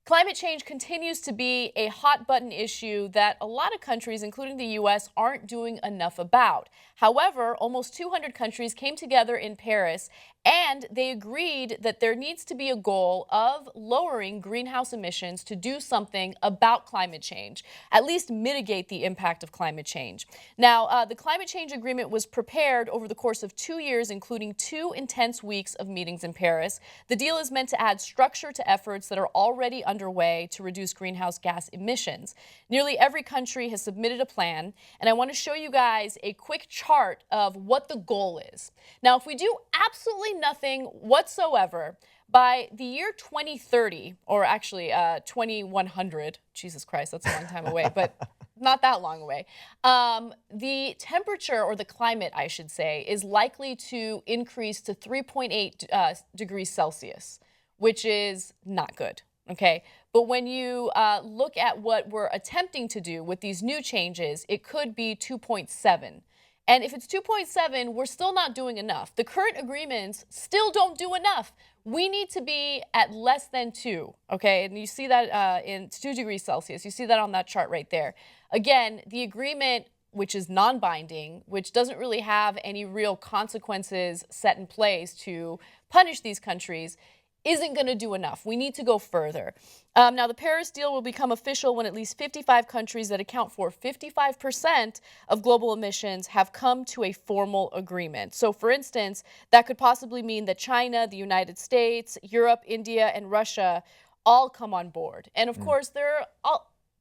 Climate change continues to be a hot button issue that a lot of countries, including the U.S., aren't doing enough about. However, almost 200 countries came together in Paris and they agreed that there needs to be a goal of lowering greenhouse emissions to do something about climate change, at least mitigate the impact of climate change. Now, the climate change agreement was prepared over the course of 2 years, including 2 intense weeks of meetings in Paris. The deal is meant to add structure to efforts that are already underway to reduce greenhouse gas emissions. Nearly every country has submitted a plan, and I want to show you guys a quick chart of what the goal is. Now, if we do absolutely nothing whatsoever, by the year 2030, or actually 2100, Jesus Christ, that's a long time away, but not that long away, the temperature, or the climate, I should say, is likely to increase to 3.8 degrees Celsius, which is not good. Okay, but when you look at what we're attempting to do with these new changes, it could be 2.7. And if it's 2.7, we're still not doing enough. The current agreements still don't do enough. We need to be at less than 2, okay? And you see that in 2 degrees Celsius. You see that on that chart right there. Again, the agreement, which is non-binding, which doesn't really have any real consequences set in place to punish these countries, isn't going to do enough. We need to go further. Now, the Paris deal will become official when at least 55 countries that account for 55% of global emissions have come to a formal agreement. So, for instance, that could possibly mean that China, the United States, Europe, India, and Russia all come on board. And of course, there are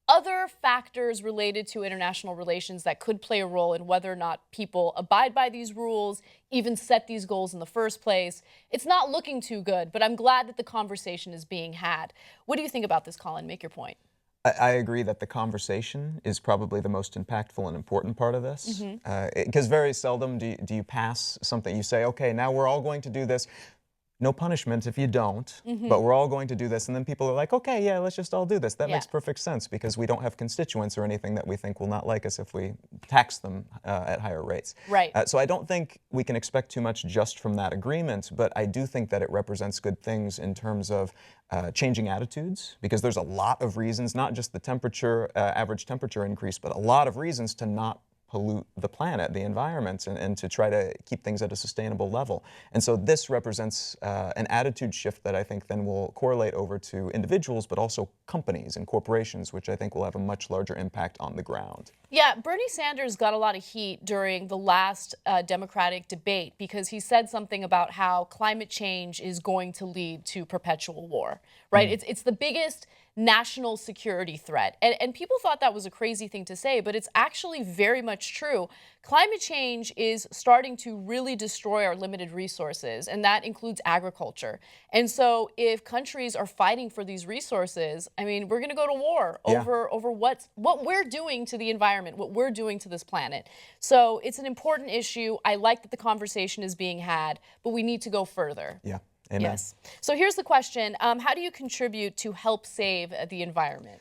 other factors related to international relations that could play a role in whether or not people abide by these rules, even set these goals in the first place. It's not looking too good, but I'm glad that the conversation is being had. What do you think about this, Colin? Make your point. I agree that the conversation is probably the most impactful and important part of this, because very seldom do you pass something. You say, okay, now we're all going to do this. No punishment if you don't, but we're all going to do this. And then people are like, okay, yeah, let's just all do this. That makes perfect sense, because we don't have constituents or anything that we think will not like us if we tax them at higher rates. Right. So I don't think we can expect too much just from that agreement, but I do think that it represents good things in terms of changing attitudes, because there's a lot of reasons, not just the temperature, average temperature increase, but a lot of reasons to not pollute the planet, the environment, and to try to keep things at a sustainable level. And so this represents an attitude shift that I think then will correlate over to individuals, but also companies and corporations, which I think will have a much larger impact on the ground. Yeah, Bernie Sanders got a lot of heat during the last Democratic debate because he said something about how climate change is going to lead to perpetual war, right? It's the biggest national security threat. And people thought that was a crazy thing to say, but it's actually very much true. Climate change is starting to really destroy our limited resources, and that includes agriculture. And so if countries are fighting for these resources, I mean, we're going to go to war over what we're doing to the environment, what we're doing to this planet. So it's an important issue. I like that the conversation is being had, but we need to go further. Yeah. Amen. Yes. So here's the question. How do you contribute to help save the environment?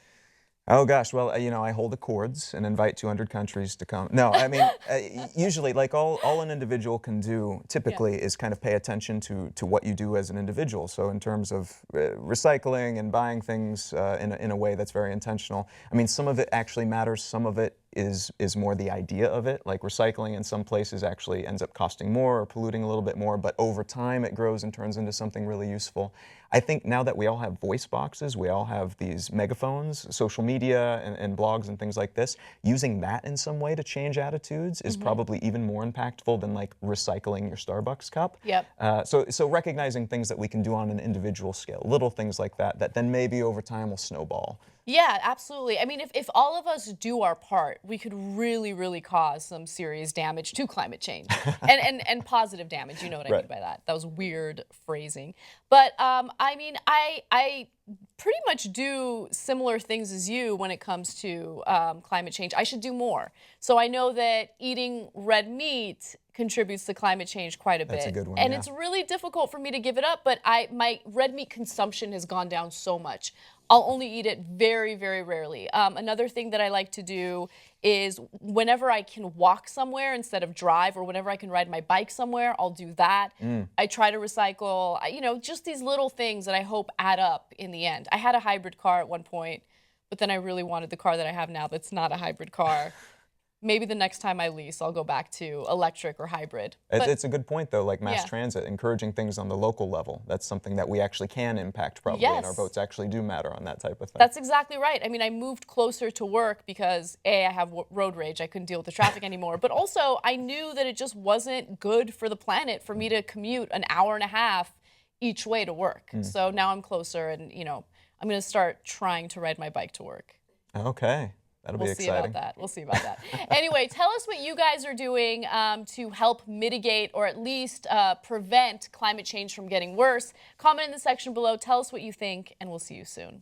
Oh gosh, well, I hold accords and invite 200 countries to come. No, I mean, usually, like all an individual can do typically is kind of pay attention to what you do as an individual. So in terms of recycling and buying things in a way that's very intentional. I mean, some of it actually matters, some of it is more the idea of it. Like recycling in some places actually ends up costing more or polluting a little bit more, but over time it grows and turns into something really useful. I think now that we all have voice boxes, we all have these megaphones, social media and blogs and things like this, using that in some way to change attitudes is probably even more impactful than like recycling your Starbucks cup. Yep. So recognizing things that we can do on an individual scale, little things like that, that then maybe over time will snowball. Yeah, absolutely. I mean, if all of us do our part, we could really, really cause some serious damage to climate change and positive damage. You know what I mean by that. That was weird phrasing. But I mean, I pretty much do similar things as you when it comes to climate change. I should do more. So I know that eating red meat contributes to climate change quite a bit. That's a good one, and yeah. it's really difficult for me to give it up, but my red meat consumption has gone down so much. I'll only eat it very, very rarely. Another thing that I like to do is whenever I can walk somewhere instead of drive, or whenever I can ride my bike somewhere, I'll do that. I try to recycle, you know, just these little things that I hope add up in the end. I had a hybrid car at one point, but then I really wanted the car that I have now that's not a hybrid car. Maybe the next time I lease, I'll go back to electric or hybrid. But It's a good point, though, like mass Yeah. transit, encouraging things on the local level. That's something that we actually can impact probably, and our Yes. votes actually do matter on that type of thing. That's exactly right. I mean, I moved closer to work because A, I have road rage. I couldn't deal with the traffic anymore. But also, I knew that it just wasn't good for the planet for me to commute an hour and a half each way to work. So now I'm closer, and, you know, I'm going to start trying to ride my bike to work. Okay. That'll be We'll see exciting. about that. We'll see about that. Anyway, tell us what you guys are doing to help mitigate or at least prevent climate change from getting worse. Comment in the section below. Tell us what you think, and we'll see you soon.